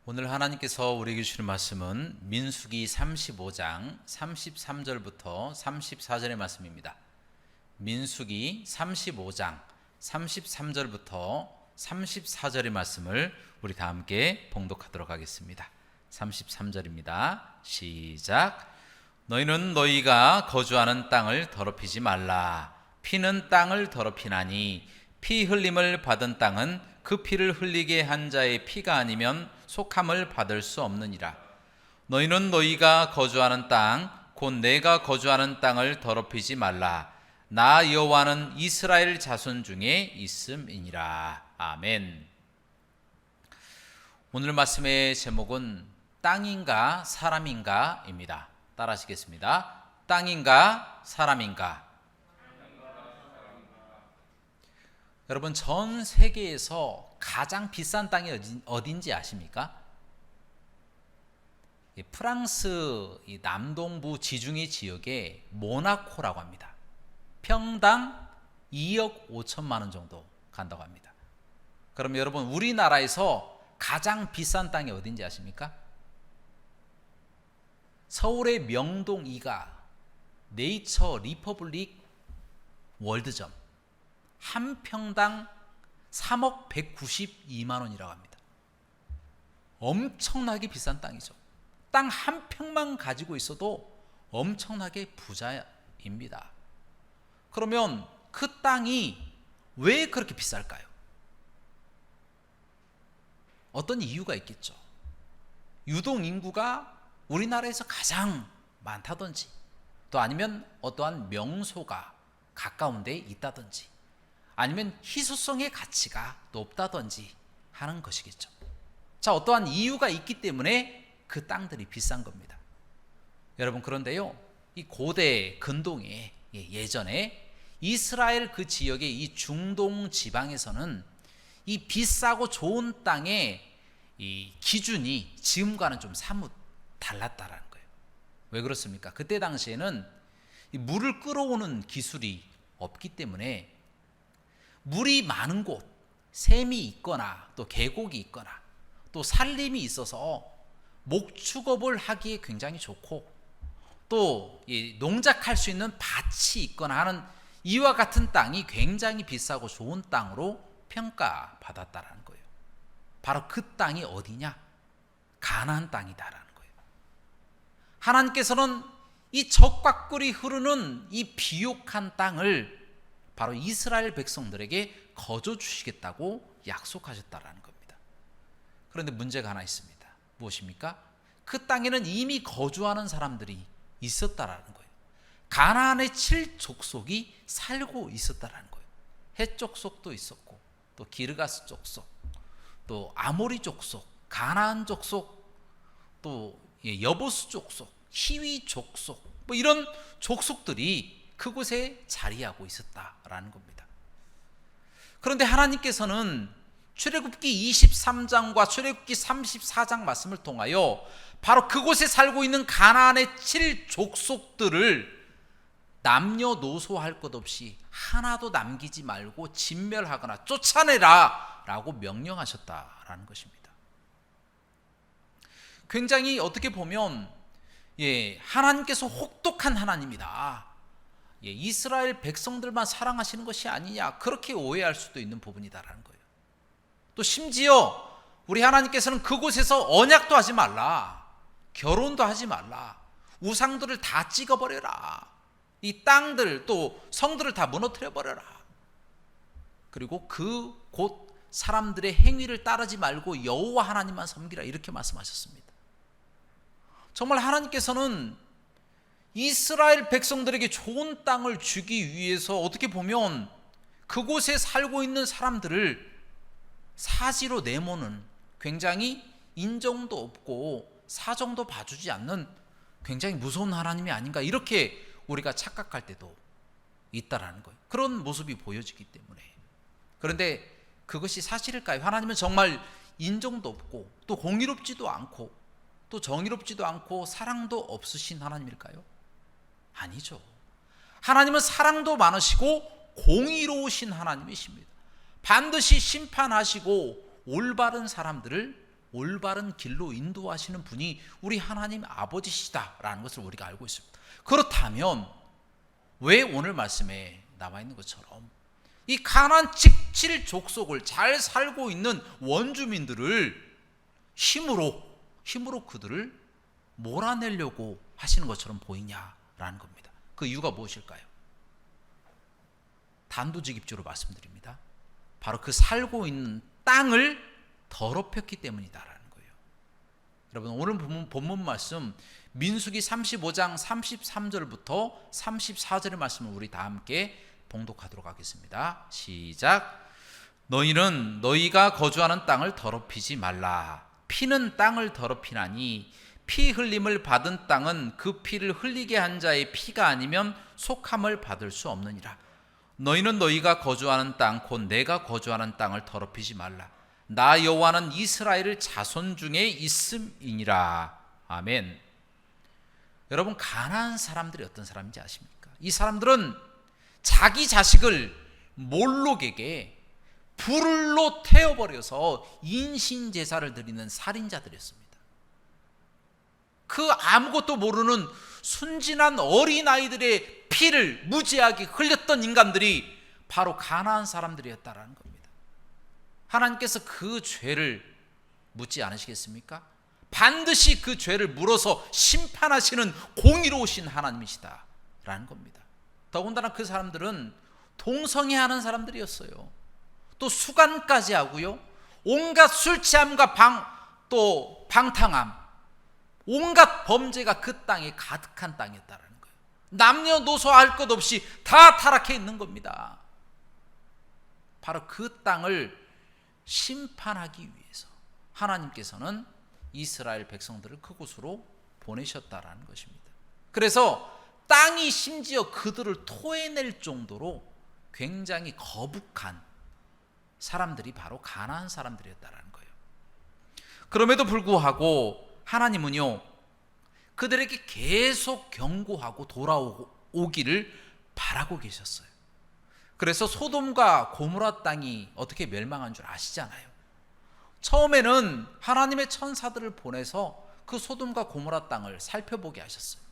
오늘 하나님께서 우리에게 주시는 말씀은 민수기 35장 33절부터 34절의 말씀입니다. 민수기 35장 33절부터 34절의 말씀을 우리 다 함께 봉독하도록 하겠습니다. 33절입니다. 시작. 너희는 너희가 거주하는 땅을 더럽히지 말라. 피는 땅을 더럽히나니 피 흘림을 받은 땅은 그 피를 흘리게 한 자의 피가 아니면 속함을 받을 수 없느니라. 너희는 너희가 거주하는 땅 곧 내가 거주하는 땅을 더럽히지 말라. 나 여호와는 이스라엘 자손 중에 있음이니라. 아멘. 오늘 말씀의 제목은 땅인가 사람인가 입니다. 따라 하시겠습니다. 땅인가 사람인가. 여러분, 전 세계에서 가장 비싼 땅이 어딘지 아십니까? 프랑스 남동부 지중해 지역의 모나코라고 합니다. 평당 2억 5천만 원 정도 간다고 합니다. 그럼 여러분, 우리나라에서 가장 비싼 땅이 어딘지 아십니까? 서울의 명동 2가 네이처 리퍼블릭 월드점, 한 평당 3억 192만 원이라고 합니다. 엄청나게 비싼 땅이죠. 땅 한 평만 가지고 있어도 엄청나게 부자입니다. 그러면 그 땅이 왜 그렇게 비쌀까요? 어떤 이유가 있겠죠. 유동 인구가 우리나라에서 가장 많다든지, 또 아니면 어떠한 명소가 가까운 데에 있다든지, 아니면 희소성의 가치가 높다든지 하는 것이겠죠. 자, 어떠한 이유가 있기 때문에 그 땅들이 비싼 겁니다. 여러분, 그런데요, 이 고대 근동에 예전에 이스라엘 그 지역의 이 중동 지방에서는 이 비싸고 좋은 땅의 이 기준이 지금과는 좀 사뭇 달랐다라는 거예요. 왜 그렇습니까? 그때 당시에는 이 물을 끌어오는 기술이 없기 때문에 물이 많은 곳, 샘이 있거나 또 계곡이 있거나 또 산림이 있어서 목축업을 하기에 굉장히 좋고, 또 농작할 수 있는 밭이 있거나 하는 이와 같은 땅이 굉장히 비싸고 좋은 땅으로 평가받았다라는 거예요. 바로 그 땅이 어디냐? 가나안 땅이다라는 거예요. 하나님께서는 이 적과 꿀이 흐르는 이 비옥한 땅을 바로 이스라엘 백성들에게 거저 주시겠다고 약속하셨다라는 겁니다. 그런데 문제가 하나 있습니다. 무엇입니까? 그 땅에는 이미 거주하는 사람들이 있었다라는 거예요. 가나안의 7족속이 살고 있었다라는 거예요. 헷 족속도 있었고, 또 기르가스 족속, 또 아모리 족속, 가나안 족속, 또 여보스 족속, 히위 족속, 뭐 이런 족속들이 그곳에 자리하고 있었다라는 겁니다. 그런데 하나님께서는 출애굽기 23장과 출애굽기 34장 말씀을 통하여 바로 그곳에 살고 있는 가나안의 7족속들을 남녀노소 할 것 없이 하나도 남기지 말고 진멸하거나 쫓아내라 라고 명령하셨다라는 것입니다. 굉장히 어떻게 보면 하나님께서 혹독한 하나님이다, 이스라엘 백성들만 사랑하시는 것이 아니냐, 그렇게 오해할 수도 있는 부분이다라는 거예요. 또 심지어 우리 하나님께서는 그곳에서 언약도 하지 말라, 결혼도 하지 말라, 우상들을 다 찍어버려라, 이 땅들 또 성들을 다 무너뜨려버려라, 그리고 그 곳 사람들의 행위를 따르지 말고 여호와 하나님만 섬기라, 이렇게 말씀하셨습니다. 정말 하나님께서는 이스라엘 백성들에게 좋은 땅을 주기 위해서 어떻게 보면 그곳에 살고 있는 사람들을 사지로 내모는, 굉장히 인정도 없고 사정도 봐주지 않는 굉장히 무서운 하나님이 아닌가, 이렇게 우리가 착각할 때도 있다라는 거예요. 그런 모습이 보여지기 때문에. 그런데 그것이 사실일까요? 하나님은 정말 인정도 없고 또 공의롭지도 않고 또 정의롭지도 않고 사랑도 없으신 하나님일까요? 아니죠. 하나님은 사랑도 많으시고 공의로우신 하나님이십니다. 반드시 심판하시고 올바른 사람들을 올바른 길로 인도하시는 분이 우리 하나님 아버지시다라는 것을 우리가 알고 있습니다. 그렇다면 왜 오늘 말씀에 나와 있는 것처럼 이 가나안 직칠 족속을 잘 살고 있는 원주민들을 힘으로 그들을 몰아내려고 하시는 것처럼 보이냐라는 겁니다. 그 이유가 무엇일까요? 단도직입적으로 말씀드립니다. 바로 그 살고 있는 땅을 더럽혔기 때문이다라는 거예요. 여러분, 오늘 본문 말씀 민수기 35장 33절부터 34절의 말씀을 우리 다 함께 봉독하도록 하겠습니다. 시작. 너희는 너희가 거주하는 땅을 더럽히지 말라. 피는 땅을 더럽히나니 피 흘림을 받은 땅은 그 피를 흘리게 한 자의 피가 아니면 속함을 받을 수 없느니라. 너희는 너희가 거주하는 땅 곧 내가 거주하는 땅을 더럽히지 말라. 나 여호와는 이스라엘의 자손 중에 있음이니라. 아멘. 여러분, 가나안 사람들이 어떤 사람인지 아십니까? 이 사람들은 자기 자식을 몰록에게 불로 태워버려서 인신제사를 드리는 살인자들이었습니다. 그 아무것도 모르는 순진한 어린아이들의 피를 무지하게 흘렸던 인간들이 바로 가나안 사람들이었다라는 겁니다. 하나님께서 그 죄를 묻지 않으시겠습니까? 반드시 그 죄를 물어서 심판하시는 공의로우신 하나님이시다라는 겁니다. 더군다나 그 사람들은 동성애하는 사람들이었어요. 또 수간까지 하고요, 온갖 술 취함과 또 방탕함, 온갖 범죄가 그 땅에 가득한 땅이었다라는 거예요. 남녀노소 할 것 없이 다 타락해 있는 겁니다. 바로 그 땅을 심판하기 위해서 하나님께서는 이스라엘 백성들을 그곳으로 보내셨다라는 것입니다. 그래서 땅이 심지어 그들을 토해낼 정도로 굉장히 거북한 사람들이 바로 가나안 사람들이었다라는 거예요. 그럼에도 불구하고 하나님은요, 그들에게 계속 경고하고 돌아오기를 바라고 계셨어요. 그래서 소돔과 고모라 땅이 어떻게 멸망한 줄 아시잖아요. 처음에는 하나님의 천사들을 보내서 그 소돔과 고모라 땅을 살펴보게 하셨어요.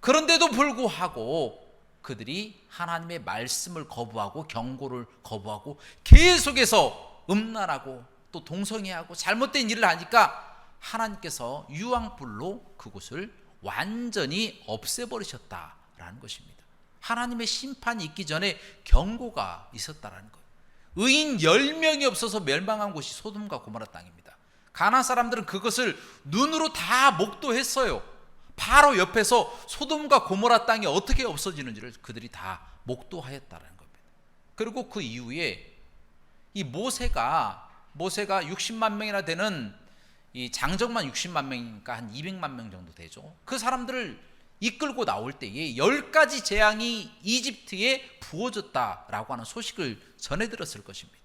그런데도 불구하고 그들이 하나님의 말씀을 거부하고 경고를 거부하고 계속해서 음란하고 또 동성애하고 잘못된 일을 하니까 하나님께서 유황불로 그곳을 완전히 없애버리셨다라는 것입니다. 하나님의 심판이 있기 전에 경고가 있었다라는 거예요. 의인 10명이 없어서 멸망한 곳이 소돔과 고모라 땅입니다. 가나안 사람들은 그것을 눈으로 다 목도했어요. 바로 옆에서 소돔과 고모라 땅이 어떻게 없어지는지를 그들이 다 목도하였다는 겁니다. 그리고 그 이후에 이 모세가 60만 명이나 되는 이 장정만 60만 명이니까 한 200만 명 정도 되죠. 그 사람들을 이끌고 나올 때에 10가지 재앙이 이집트에 부어졌다라고 하는 소식을 전해 들었을 것입니다.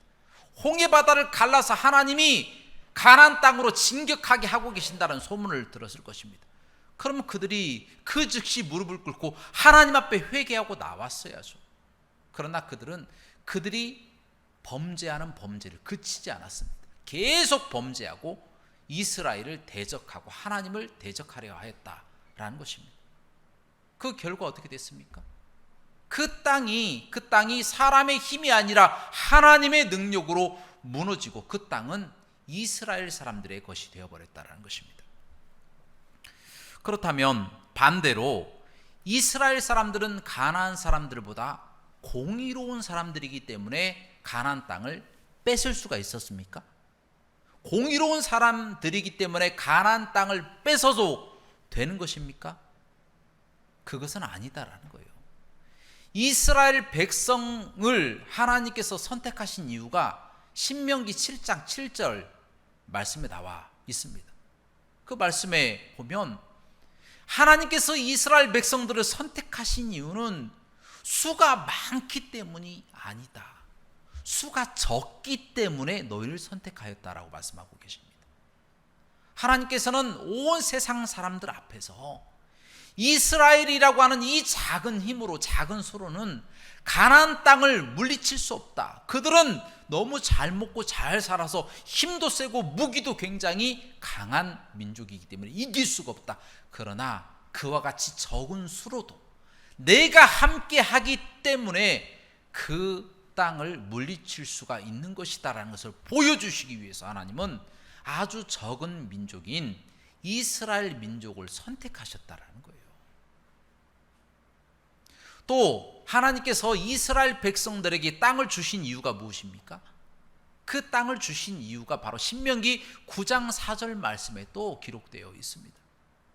홍해 바다를 갈라서 하나님이 가나안 땅으로 진격하게 하고 계신다는 소문을 들었을 것입니다. 그러면 그들이 그 즉시 무릎을 꿇고 하나님 앞에 회개하고 나왔어야죠. 그러나 그들이 범죄하는 범죄를 그치지 않았습니다. 계속 범죄하고 이스라엘을 대적하고 하나님을 대적하려 하였다라는 것입니다. 그 결과 어떻게 됐습니까? 그 땅이 사람의 힘이 아니라 하나님의 능력으로 무너지고 그 땅은 이스라엘 사람들의 것이 되어버렸다는 것입니다. 그렇다면 반대로 이스라엘 사람들은 가나안 사람들보다 공의로운 사람들이기 때문에 가나안 땅을 뺏을 수가 있었습니까? 공의로운 사람들이기 때문에 가나안 땅을 뺏어도 되는 것입니까? 그것은 아니다라는 거예요. 이스라엘 백성을 하나님께서 선택하신 이유가 신명기 7장 7절 말씀에 나와 있습니다. 그 말씀에 보면 하나님께서 이스라엘 백성들을 선택하신 이유는 수가 많기 때문이 아니다. 수가 적기 때문에 너희를 선택하였다라고 말씀하고 계십니다. 하나님께서는 온 세상 사람들 앞에서 이스라엘이라고 하는 이 작은 힘으로, 작은 수로는 가나안 땅을 물리칠 수 없다. 그들은 너무 잘 먹고 잘 살아서 힘도 세고 무기도 굉장히 강한 민족이기 때문에 이길 수가 없다. 그러나 그와 같이 적은 수로도 내가 함께 하기 때문에 그 땅을 물리칠 수가 있는 것이다라는 것을 보여주시기 위해서 하나님은 아주 적은 민족인 이스라엘 민족을 선택하셨다라는 거예요. 또 하나님께서 이스라엘 백성들에게 땅을 주신 이유가 무엇입니까? 그 땅을 주신 이유가 바로 신명기 9장 4절 말씀에 또 기록되어 있습니다.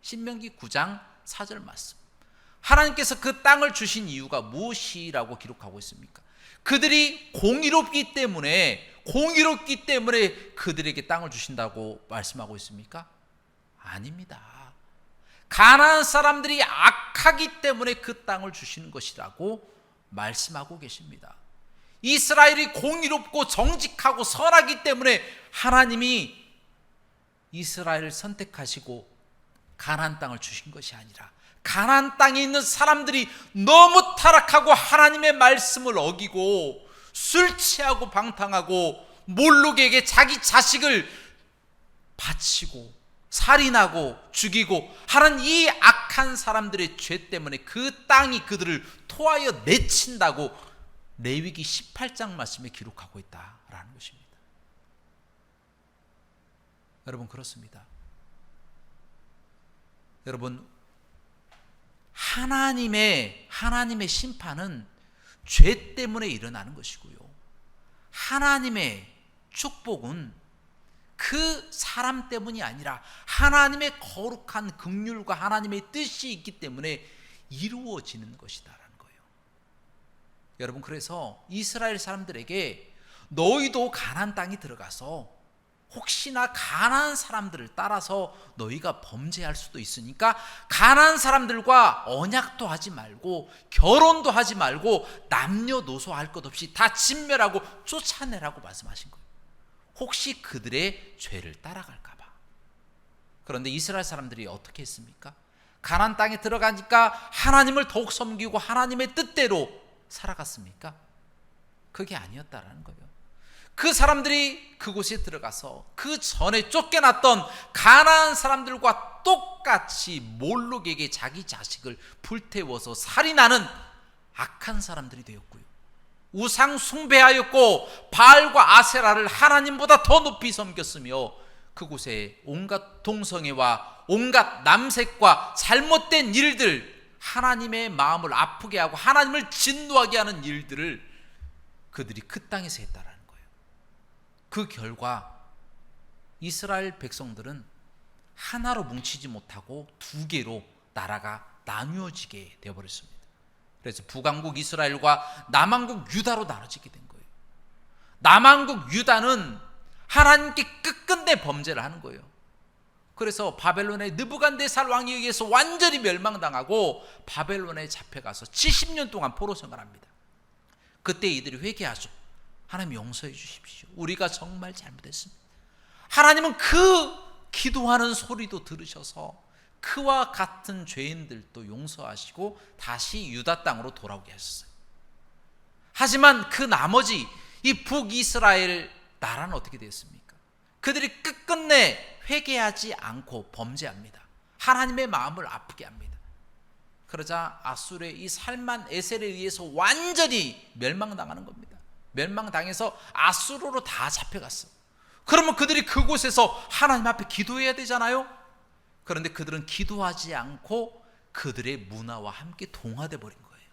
신명기 9장 4절 말씀. 하나님께서 그 땅을 주신 이유가 무엇이라고 기록하고 있습니까? 그들이 공의롭기 때문에 그들에게 땅을 주신다고 말씀하고 있습니까? 아닙니다. 가나안 사람들이 악하기 때문에 그 땅을 주시는 것이라고 말씀하고 계십니다. 이스라엘이 공의롭고 정직하고 선하기 때문에 하나님이 이스라엘을 선택하시고 가나안 땅을 주신 것이 아니라 가나안 땅에 있는 사람들이 너무 타락하고 하나님의 말씀을 어기고 술 취하고 방탕하고 몰록에게 자기 자식을 바치고 살인하고 죽이고 하는 이 악한 사람들의 죄 때문에 그 땅이 그들을 토하여 내친다고 레위기 18장 말씀에 기록하고 있다라는 것입니다. 여러분, 그렇습니다. 여러분, 하나님의 심판은 죄 때문에 일어나는 것이고요, 하나님의 축복은 그 사람 때문이 아니라 하나님의 거룩한 긍휼과 하나님의 뜻이 있기 때문에 이루어지는 것이다라는 거예요. 여러분, 그래서 이스라엘 사람들에게 너희도 가나안 땅에 들어가서 혹시나 가나안 사람들을 따라서 너희가 범죄할 수도 있으니까 가나안 사람들과 언약도 하지 말고 결혼도 하지 말고 남녀노소 할 것 없이 다 진멸하고 쫓아내라고 말씀하신 거예요. 혹시 그들의 죄를 따라갈까 봐. 그런데 이스라엘 사람들이 어떻게 했습니까? 가나안 땅에 들어가니까 하나님을 더욱 섬기고 하나님의 뜻대로 살아갔습니까? 그게 아니었다라는 거예요. 그 사람들이 그곳에 들어가서 그 전에 쫓겨났던 가나안 사람들과 똑같이 몰록에게 자기 자식을 불태워서 살인하는 악한 사람들이 되었고요, 우상 숭배하였고 바알과 아세라를 하나님보다 더 높이 섬겼으며 그곳에 온갖 동성애와 온갖 남색과 잘못된 일들, 하나님의 마음을 아프게 하고 하나님을 진노하게 하는 일들을 그들이 그 땅에서 했다라는 거예요. 그 결과 이스라엘 백성들은 하나로 뭉치지 못하고 두 개로 나라가 나누어지게 되어버렸습니다. 그래서 북왕국 이스라엘과 남왕국 유다로 나눠지게 된 거예요. 남왕국 유다는 하나님께 끝끝내 범죄를 하는 거예요. 그래서 바벨론의 느부갓네살 왕에 의해서 완전히 멸망당하고 바벨론에 잡혀가서 70년 동안 포로 생활합니다. 그때 이들이 회개하죠. 하나님 용서해 주십시오. 우리가 정말 잘못했습니다. 하나님은 그 기도하는 소리도 들으셔서 그와 같은 죄인들도 용서하시고 다시 유다 땅으로 돌아오게 하셨어요. 하지만 그 나머지 이 북이스라엘 나라는 어떻게 되었습니까? 그들이 끝끝내 회개하지 않고 범죄합니다. 하나님의 마음을 아프게 합니다. 그러자 아수르의 이 살만 에셀에 의해서 완전히 멸망당하는 겁니다. 멸망당해서 아수르로 다 잡혀갔어요. 그러면 그들이 그곳에서 하나님 앞에 기도해야 되잖아요. 그런데 그들은 기도하지 않고 그들의 문화와 함께 동화돼 버린 거예요.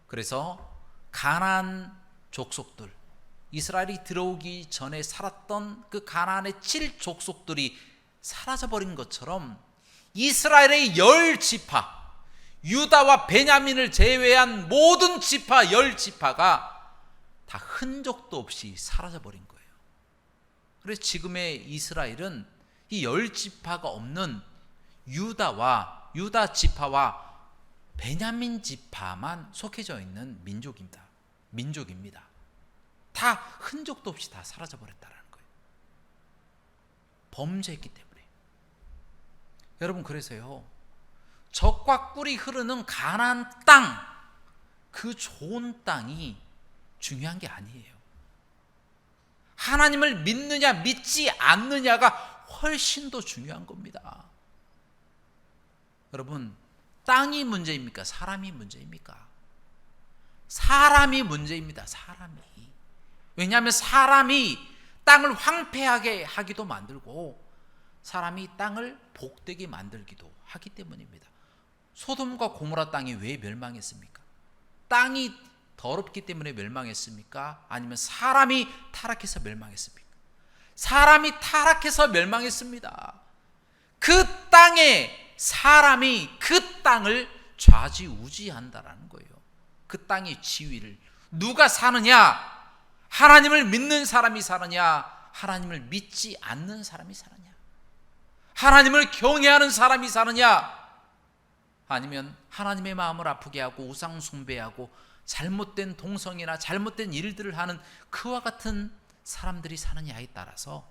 그래서 가나안 족속들, 이스라엘이 들어오기 전에 살았던 그 가나안의 7족속들이 사라져버린 것처럼 이스라엘의 10지파, 유다와 베냐민을 제외한 모든 지파 10지파가 다 흔적도 없이 사라져버린 거예요. 그래서 지금의 이스라엘은 이 10지파가 없는 유다 지파와 베냐민 지파만 속해져 있는 민족입니다. 다 흔적도 없이 다 사라져 버렸다는 거예요. 범죄했기 때문에. 여러분, 그래서요, 적과 꿀이 흐르는 가나안 땅, 그 좋은 땅이 중요한 게 아니에요. 하나님을 믿느냐 믿지 않느냐가 훨씬 더 중요한 겁니다. 여러분, 땅이 문제입니까? 사람이 문제입니까? 사람이 문제입니다. 사람이. 왜냐하면 사람이 땅을 황폐하게 하기도 만들고 사람이 땅을 복되게 만들기도 하기 때문입니다. 소돔과 고모라 땅이 왜 멸망했습니까? 땅이 더럽기 때문에 멸망했습니까? 아니면 사람이 타락해서 멸망했습니까? 사람이 타락해서 멸망했습니다. 그 땅에 사람이 그 땅을 좌지우지한다라는 거예요. 그 땅의 지위를. 누가 사느냐? 하나님을 믿는 사람이 사느냐? 하나님을 믿지 않는 사람이 사느냐? 하나님을 경외하는 사람이 사느냐? 아니면 하나님의 마음을 아프게 하고 우상 숭배하고 잘못된 동성이나 잘못된 일들을 하는 그와 같은 사람들이 사느냐에 따라서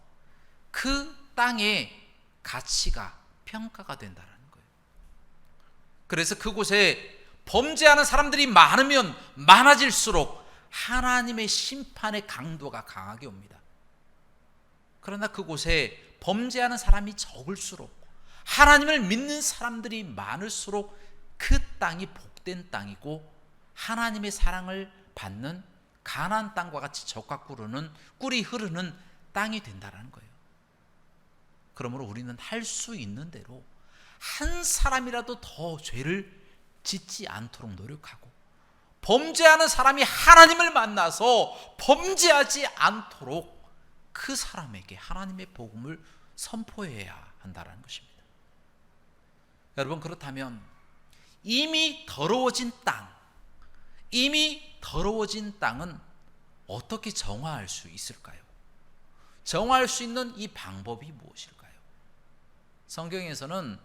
그 땅의 가치가 평가가 된다는 거예요. 그래서 그곳에 범죄하는 사람들이 많으면 많아질수록 하나님의 심판의 강도가 강하게 옵니다. 그러나 그곳에 범죄하는 사람이 적을수록 하나님을 믿는 사람들이 많을수록 그 땅이 복된 땅이고 하나님의 사랑을 받는 가나안 땅과 같이 젖과 꿀이 흐르는 땅이 된다는 거예요. 그러므로 우리는 할 수 있는 대로 한 사람이라도 더 죄를 짓지 않도록 노력하고 범죄하는 사람이 하나님을 만나서 범죄하지 않도록 그 사람에게 하나님의 복음을 선포해야 한다는 것입니다. 여러분, 그렇다면 이미 더러워진 땅은 어떻게 정화할 수 있을까요? 정화할 수 있는 이 방법이 무엇일까요? 성경에서는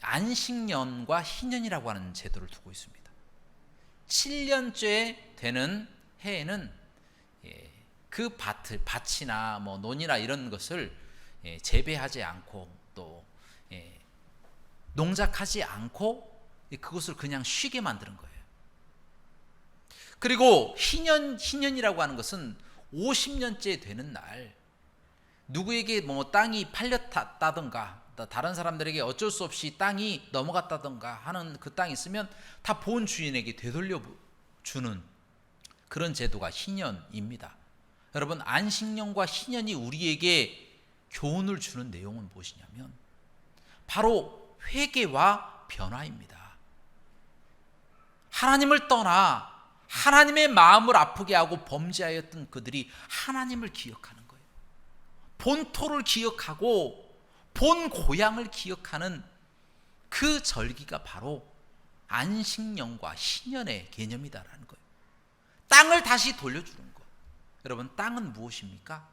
안식년과 희년이라고 하는 제도를 두고 있습니다. 7년째 되는 해에는 그 밭이나 논이나 이런 것을 재배하지 않고 또 농작하지 않고 그것을 그냥 쉬게 만드는 거예요. 그리고 희년이라고 하는 것은 50년째 되는 날 누구에게 땅이 팔렸다든가 다른 사람들에게 어쩔 수 없이 땅이 넘어갔다든가 하는 그 땅이 있으면 다 본 주인에게 되돌려 주는 그런 제도가 희년입니다. 여러분, 안식년과 희년이 우리에게 교훈을 주는 내용은 무엇이냐면 바로 회개와 변화입니다. 하나님을 떠나 하나님의 마음을 아프게 하고 범죄하였던 그들이 하나님을 기억하는 거예요. 본토를 기억하고 본 고향을 기억하는 그 절기가 바로 안식년과 희년의 개념이다라는 거예요. 땅을 다시 돌려주는 것. 여러분, 땅은 무엇입니까?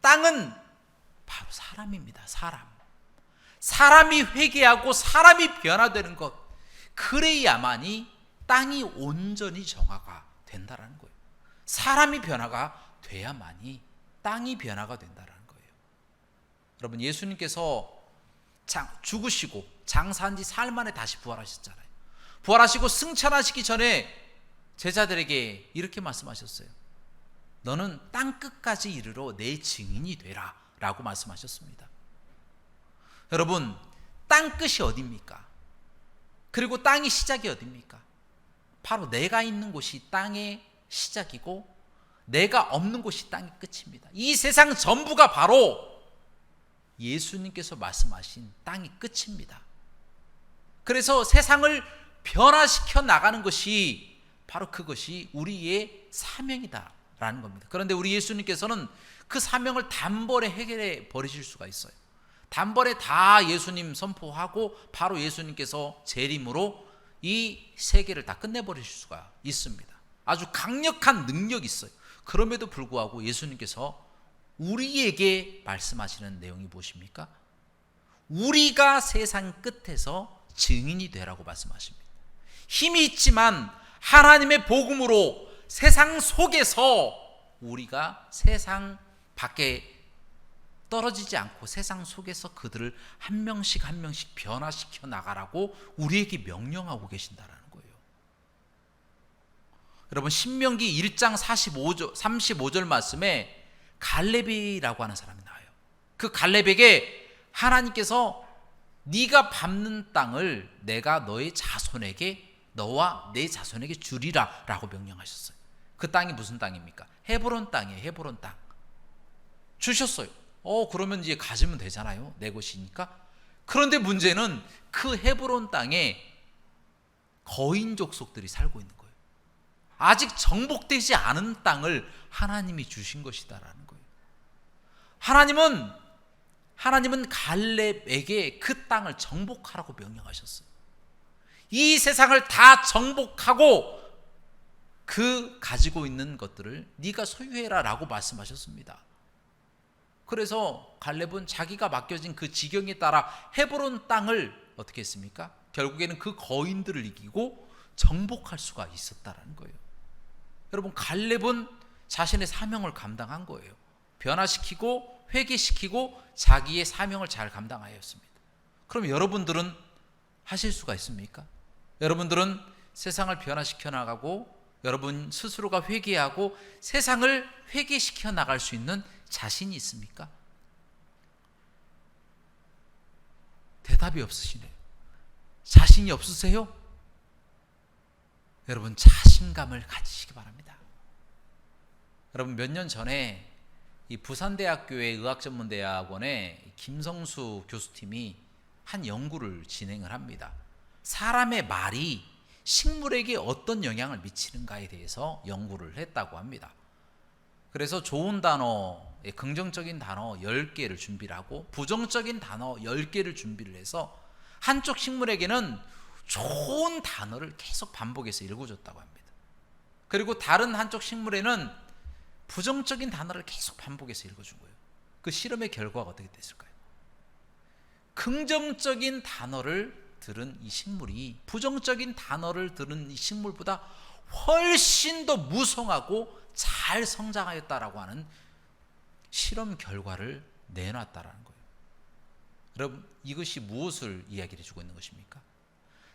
땅은 바로 사람입니다. 사람이 회개하고 사람이 변화되는 것. 그래야만이 땅이 온전히 정화가 된다라는 거예요. 사람이 변화가 돼야만이 땅이 변화가 된다라는 거예요. 여러분, 예수님께서 죽으시고 장사한 지 사흘 만에 다시 부활하셨잖아요. 부활하시고 승천하시기 전에 제자들에게 이렇게 말씀하셨어요. 너는 땅 끝까지 이르러 내 증인이 되라 라고 말씀하셨습니다. 여러분, 땅 끝이 어디입니까? 그리고 땅의 시작이 어디입니까? 바로 내가 있는 곳이 땅의 시작이고 내가 없는 곳이 땅의 끝입니다. 이 세상 전부가 바로 예수님께서 말씀하신 땅의 끝입니다. 그래서 세상을 변화시켜 나가는 것이 바로 그것이 우리의 사명이다라는 겁니다. 그런데 우리 예수님께서는 그 사명을 단번에 해결해 버리실 수가 있어요. 단번에 다 예수님 선포하고 바로 예수님께서 재림으로 이 세계를 다 끝내버리실 수가 있습니다. 아주 강력한 능력이 있어요. 그럼에도 불구하고 예수님께서 우리에게 말씀하시는 내용이 무엇입니까? 우리가 세상 끝에서 증인이 되라고 말씀하십니다. 힘이 있지만 하나님의 복음으로 세상 속에서 우리가 세상 밖에 떨어지지 않고 세상 속에서 그들을 한 명씩 한 명씩 변화시켜 나가라고 우리에게 명령하고 계신다라는 거예요. 여러분 신명기 1장 35절 말씀에 갈렙이라고 하는 사람이 나와요. 그 갈렙에게 하나님께서 네가 밟는 땅을 내가 너와 내 자손에게 주리라 라고 명령하셨어요. 그 땅이 무슨 땅입니까? 헤브론 땅이에요. 헤브론 땅 주셨어요. 그러면 이제 가지면 되잖아요. 내 것이니까. 그런데 문제는 그 헤브론 땅에 거인 족속들이 살고 있는 거예요. 아직 정복되지 않은 땅을 하나님이 주신 것이다라는 거예요. 하나님은 갈렙에게 그 땅을 정복하라고 명령하셨어요. 이 세상을 다 정복하고 그 가지고 있는 것들을 네가 소유해라 라고 말씀하셨습니다. 그래서 갈렙은 자기가 맡겨진 그 지경에 따라 헤브론 땅을 어떻게 했습니까? 결국에는 그 거인들을 이기고 정복할 수가 있었다라는 거예요. 여러분 갈렙은 자신의 사명을 감당한 거예요. 변화시키고 회개시키고 자기의 사명을 잘 감당하였습니다. 그럼 여러분들은 하실 수가 있습니까? 여러분들은 세상을 변화시켜 나가고 여러분 스스로가 회개하고 세상을 회개시켜 나갈 수 있는 자신이 있습니까? 대답이 없으시네요. 자신이 없으세요? 여러분 자신감을 가지시기 바랍니다. 여러분 몇 년 전에 이 부산대학교의 의학전문대학원에 김성수 교수팀이 한 연구를 진행을 합니다. 사람의 말이 식물에게 어떤 영향을 미치는가에 대해서 연구를 했다고 합니다. 그래서 좋은 단어, 긍정적인 단어 10개를 준비를 하고 부정적인 단어 10개를 준비를 해서 한쪽 식물에게는 좋은 단어를 계속 반복해서 읽어줬다고 합니다. 그리고 다른 한쪽 식물에는 부정적인 단어를 계속 반복해서 읽어준 거예요. 그 실험의 결과가 어떻게 됐을까요? 긍정적인 단어를 들은 이 식물이 부정적인 단어를 들은 이 식물보다 훨씬 더 무성하고 잘 성장하였다라고 하는 실험 결과를 내놨다라는 거예요. 여러분 이것이 무엇을 이야기를 해주고 있는 것입니까?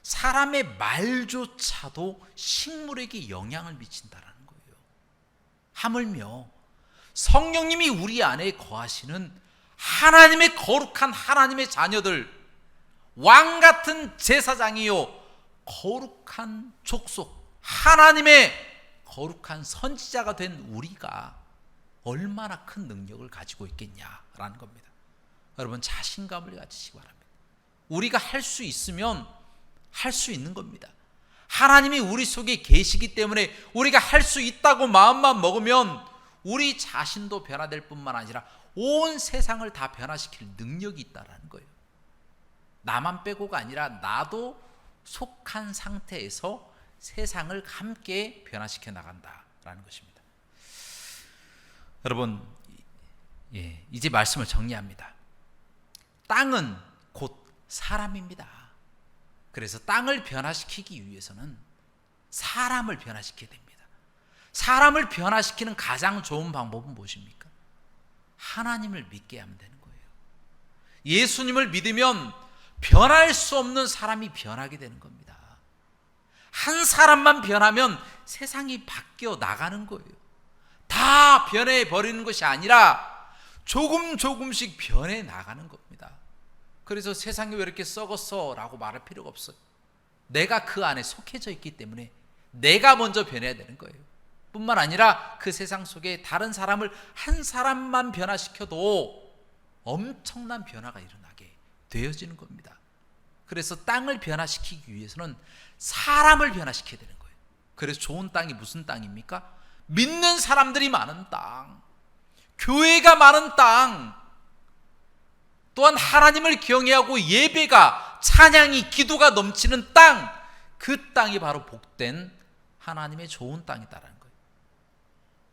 사람의 말조차도 식물에게 영향을 미친다라는 거예요. 하물며 성령님이 우리 안에 거하시는 하나님의 거룩한 하나님의 자녀들, 왕같은 제사장이요 거룩한 족속, 하나님의 거룩한 선지자가 된 우리가 얼마나 큰 능력을 가지고 있겠냐라는 겁니다. 여러분 자신감을 가지시기 바랍니다. 우리가 할 수 있으면 할 수 있는 겁니다. 하나님이 우리 속에 계시기 때문에 우리가 할 수 있다고 마음만 먹으면 우리 자신도 변화될 뿐만 아니라 온 세상을 다 변화시킬 능력이 있다는 거예요. 나만 빼고가 아니라 나도 속한 상태에서 세상을 함께 변화시켜 나간다라는 것입니다. 여러분, 이제 말씀을 정리합니다. 땅은 곧 사람입니다. 그래서 땅을 변화시키기 위해서는 사람을 변화시켜야 됩니다. 사람을 변화시키는 가장 좋은 방법은 무엇입니까? 하나님을 믿게 하면 되는 거예요. 예수님을 믿으면 변할 수 없는 사람이 변하게 되는 겁니다. 한 사람만 변하면 세상이 바뀌어 나가는 거예요. 다 변해버리는 것이 아니라 조금씩 변해 나가는 겁니다. 그래서 세상이 왜 이렇게 썩었어? 라고 말할 필요가 없어요. 내가 그 안에 속해져 있기 때문에 내가 먼저 변해야 되는 거예요. 뿐만 아니라 그 세상 속에 다른 사람을 한 사람만 변화시켜도 엄청난 변화가 일어나게 되어지는 겁니다. 그래서 땅을 변화시키기 위해서는 사람을 변화시켜야 되는 거예요. 그래서 좋은 땅이 무슨 땅입니까? 믿는 사람들이 많은 땅, 교회가 많은 땅, 또한 하나님을 경외하고 예배가, 찬양이, 기도가 넘치는 땅, 그 땅이 바로 복된 하나님의 좋은 땅이다라는 거예요.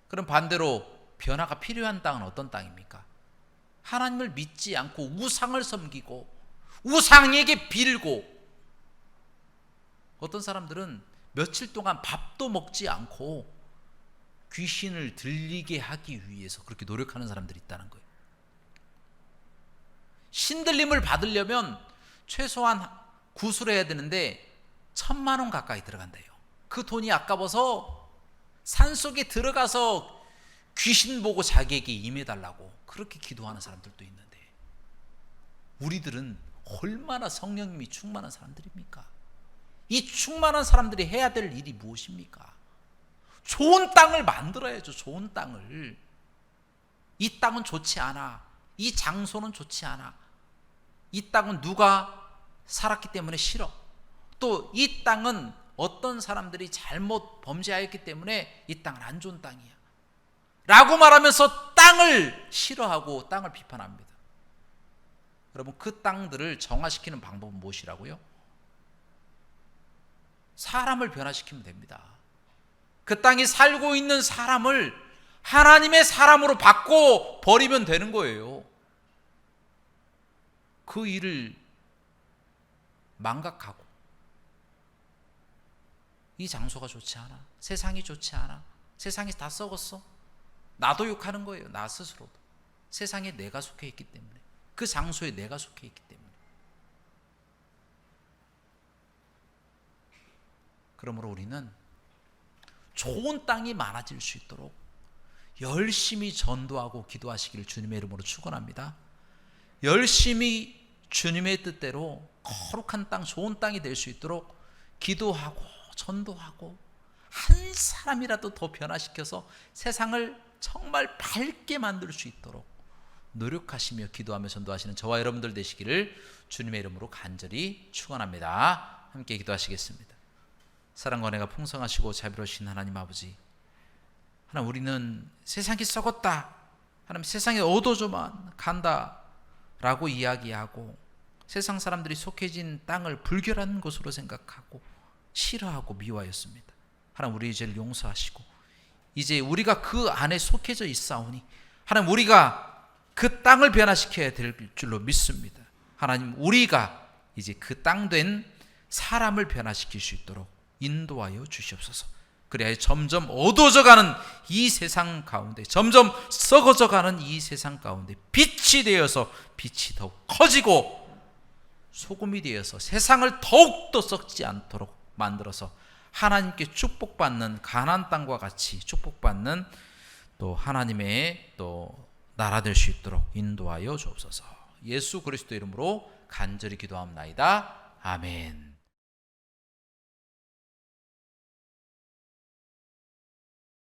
그럼 반대로 변화가 필요한 땅은 어떤 땅입니까? 하나님을 믿지 않고 우상을 섬기고 우상에게 빌고, 어떤 사람들은 며칠 동안 밥도 먹지 않고 귀신을 들리게 하기 위해서 그렇게 노력하는 사람들이 있다는 거예요. 신들림을 받으려면 최소한 구술해야 되는데 1,000만 원 가까이 들어간대요. 그 돈이 아까워서 산속에 들어가서 귀신 보고 자기에게 임해달라고 그렇게 기도하는 사람들도 있는데, 우리들은 얼마나 성령님이 충만한 사람들입니까? 이 충만한 사람들이 해야 될 일이 무엇입니까? 좋은 땅을 만들어야죠. 좋은 땅을. 이 땅은 좋지 않아. 이 장소는 좋지 않아. 이 땅은 누가 살았기 때문에 싫어. 또 이 땅은 어떤 사람들이 잘못 범죄하였기 때문에 이 땅은 안 좋은 땅이야 라고 말하면서 땅을 싫어하고 땅을 비판합니다. 여러분, 그 땅들을 정화시키는 방법은 무엇이라고요? 사람을 변화시키면 됩니다. 그 땅에 살고 있는 사람을 하나님의 사람으로 바꿔 버리면 되는 거예요. 그 일을 망각하고, 이 장소가 좋지 않아, 세상이 좋지 않아, 세상이 다 썩었어, 나도 욕하는 거예요. 나 스스로도. 세상에 내가 속해 있기 때문에, 그 장소에 내가 속해 있기 때문에. 그러므로 우리는 좋은 땅이 많아질 수 있도록 열심히 전도하고 기도하시기를 주님의 이름으로 축원합니다. 열심히 주님의 뜻대로 거룩한 땅, 좋은 땅이 될 수 있도록 기도하고 전도하고, 한 사람이라도 더 변화시켜서 세상을 정말 밝게 만들 수 있도록 노력하시며 기도하며 전도하시는 저와 여러분들 되시기를 주님의 이름으로 간절히 축원합니다. 함께 기도하시겠습니다. 사랑과 은혜가 풍성하시고 자비로우신 하나님 아버지, 하나님, 우리는 세상이 썩었다, 하나님 세상에 어두워져만 간다 라고 이야기하고, 세상 사람들이 속해진 땅을 불결한 곳으로 생각하고 싫어하고 미워하였습니다. 하나님, 우리 죄를 용서하시고 이제 우리가 그 안에 속해져 있사오니 하나님, 우리가 그 땅을 변화시켜야 될 줄로 믿습니다. 하나님, 우리가 이제 그 땅 된 사람을 변화시킬 수 있도록 인도하여 주시옵소서. 그래야 점점 어두워져가는 이 세상 가운데, 점점 썩어져가는 이 세상 가운데 빛이 되어서 빛이 더욱 커지고 소금이 되어서 세상을 더욱더 썩지 않도록 만들어서 하나님께 축복받는 가나안 땅과 같이 축복받는 또 하나님의 또 나라 될 수 있도록 인도하여 주옵소서. 예수 그리스도 이름으로 간절히 기도합나이다. 아멘.